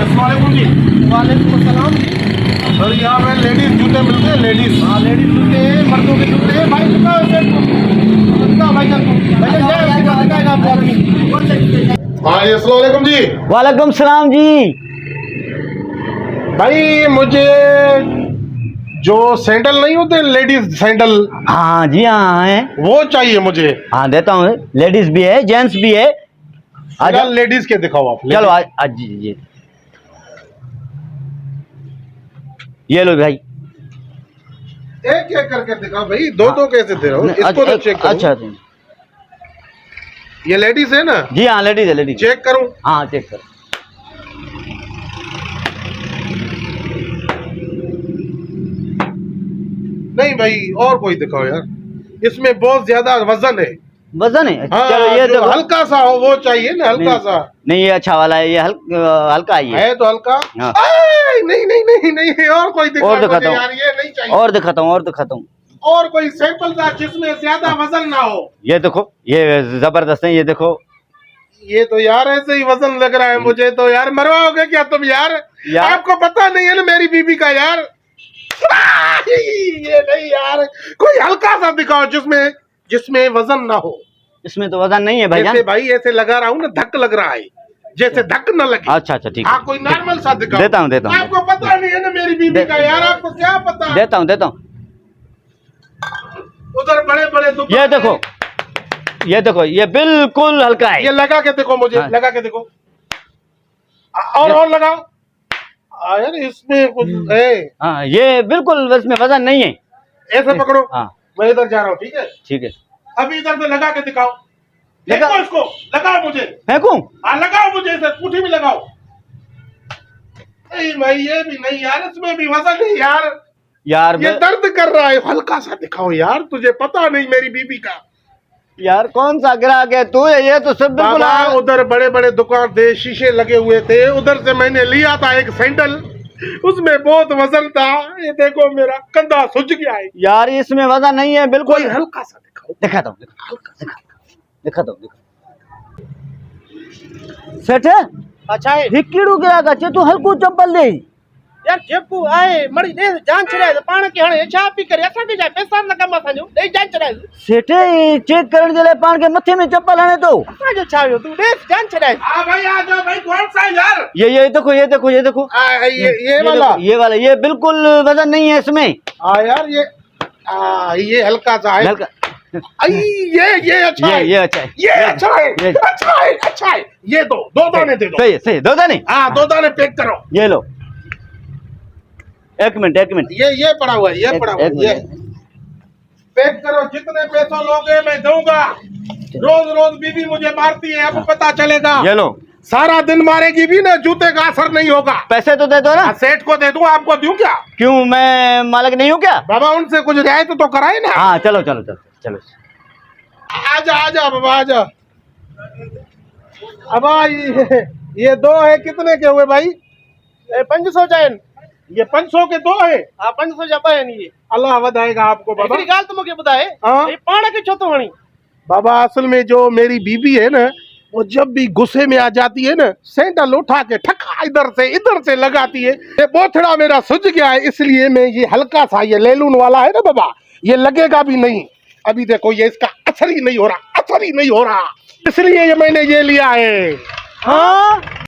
अस्सलाम वालेकुम जी। वालेकुम अस्सलाम। सर यहाँ पे लेडीज जूते मिलते हैं, लेडीज। हाँ, लेडीज जूते हैं, मर्दों के जूते हैं। भाई कितना है सेट को? कितना भाईजान को? भाईजान जाए उसके बाद दिखाएगा आपको आदमी। हाँ जी, अस्सलाम वालेकुम जी। वालेकुम सलाम जी। भाई मुझे जो सैंडल नहीं होते, लेडीज सैंडल, हाँ जी, हाँ है, वो चाहिए मुझे। हाँ देता हूँ। लेडीज भी है, जेंट्स भी है। आ जाओ, लेडीज के दिखाओ आप। चलो आज जी जी, ये लो भाई। एक एक करके दिखाओ भाई, दो दो कैसे दे रहे हो? इसको तो चेक करो। अच्छा, ये लेडीज है ना? जी हाँ, लेडीज है, लेडीज। चेक करूं? हाँ चेक करो। नहीं भाई, और कोई दिखाओ यार। इसमें बहुत ज्यादा वजन है। वजन है? हाँ, चलो ये जो देखो। हल्का सा हो वो चाहिए ना, हल्का सा। नहीं ये अच्छा वाला है, ये हल्का ही है तो हल्का। हाँ। नहीं नहीं नहीं नहीं, और कोई दिखाओ और दिखाता मुझे हूँ। यार, ये नहीं चाहिए। और दिखाता हूँ, और दिखाता हूँ। और कोई सैंपल था जिसमें ज्यादा वजन ना हो। ये देखो, ये जबरदस्त है, ये देखो। ये तो यार ऐसे ही वजन लग रहा है मुझे तो यार। मरवाओगे क्या तुम यार? आपको पता नहीं है ना मेरी बीबी का यार। ये नहीं यार, कोई हल्का सा दिखाओ जिसमें जिसमें वजन ना हो। इसमें तो वजन नहीं है भाई। ऐसे भाई ऐसे लगा रहा हूँ ना, धक लग रहा है, जैसे धक न लगे। अच्छा अच्छा, ठीक है। हाँ, कोई नॉर्मल सा दिखाओ। देता हूँ, देता हूँ। आपको पता नहीं है ना मेरी बीबी का यार, आपको क्या पता? देता हूँ, देता हूँ। उधर बड़े बड़े दुकान। ये देखो, ये देखो, ये बिल्कुल हल्का है। ये लगा के देखो मुझे। हाँ। लगा के देखो। और लगाओ। यार इसमें कुछ है। हाँ, ये बिल्कुल इसमें वजन नहीं है। ऐसे पकड़ो। हाँ मैं इधर जा रहा हूँ, ठीक है? ठीक है। अभी इधर से लगा के दिखाओ। लगा- देखो इसको, लगाओ मुझे। फेंकूं? हाँ, लगाओ मुझे इसे, कुठी भी लगाओ। नहीं भाई, ये भी नहीं यार, इसमें भी वजन नहीं यार। यार ये दर्द कर रहा है, हल्का सा दिखाओ यार। तुझे पता नहीं मेरी बीबी का। यार कौन सा ग्राहक है तू? ये तो सब बिल्कुल बाबा, उधर बड़े बड़े दुकान थे, शीशे लगे हुए थे, उधर से मैंने लिया था एक सैंडल, उसमें बहुत वजन था। ये देखो मेरा कंधा सूज गया है। यार इसमें वजन नहीं है बिल्कुल। कोई हल्का सा दिखाओ। दिखाता हूँ, दिखाता हूँ। सेठ है अच्छा है हिकिड़ो ग्राहक अचे तू हल्को चंपल दे। यार, जेको आहे मड़ी दे जान छड़ाए पाण के हणे छा पी करे असां के जा पैसा न कम असां जो दे जान छड़ाए। सेठ चेक करण जे लाइ पाण खे मथे में चंपल हणे तो। असां जो छा हो तू दे जान छड़ाए। हाँ भाई, आ जाओ भाई। कौन सा यार? ये देखो, ये देखो, ये देखो। ये वाला। देखो, ये वाला, ये बिल्कुल वजन नहीं है इसमें। हाँ यार, ये हल्का सा है। हल्का। ये अच्छा है। ये अच्छा है। ये अच्छा है। ये- अच्छा है, अच्छा है। ये दो दाने दे दो। सही है, सही है। दो दाने। हाँ, 2 दाने पैक करो। ये लो, एक मिनट, एक मिनट। ये पड़ा हुआ है, ये पड़ा हुआ है। ये पैक करो। जितने पैसों लोगे मैं दूंगा। रोज रोज बीबी मुझे मारती है, अब पता चलेगा। ये लो, सारा दिन मारेगी भी ना, जूते का असर नहीं होगा। पैसे तो दे दो ना। सेठ को दे दूं, आपको दूं क्या? क्यों, मैं मालिक नहीं हूँ क्या? बाबा, उनसे कुछ रियायत तो कराए ना। हाँ चलो चलो चलो चलो। आजा आजा बाबा, आजा। अब ये 2 है, कितने के हुए भाई? 500 जाइन। ये 500 के 2 है। हां, 500 जा पाए नहीं। अल्लाह वधाएगा आपको बाबा। हिकड़ी गाल तो मुके बुधाए, हाँ? ये पाण के छो तो हणी? बाबा, असल में जो मेरी बीबी है ना, वो जब भी गुस्से में आ जाती है ना, सैंडल उठा के ठक्का इधर से लगाती है। ये बोथड़ा मेरा सूज गया है, इसलिए मैं ये हल्का सा, ये लेलून वाला है ना बाबा, ये लगेगा भी नहीं। अभी देखो, ये इसका असर ही नहीं हो रहा, इसलिए ये मैंने ये लिया है। हाँ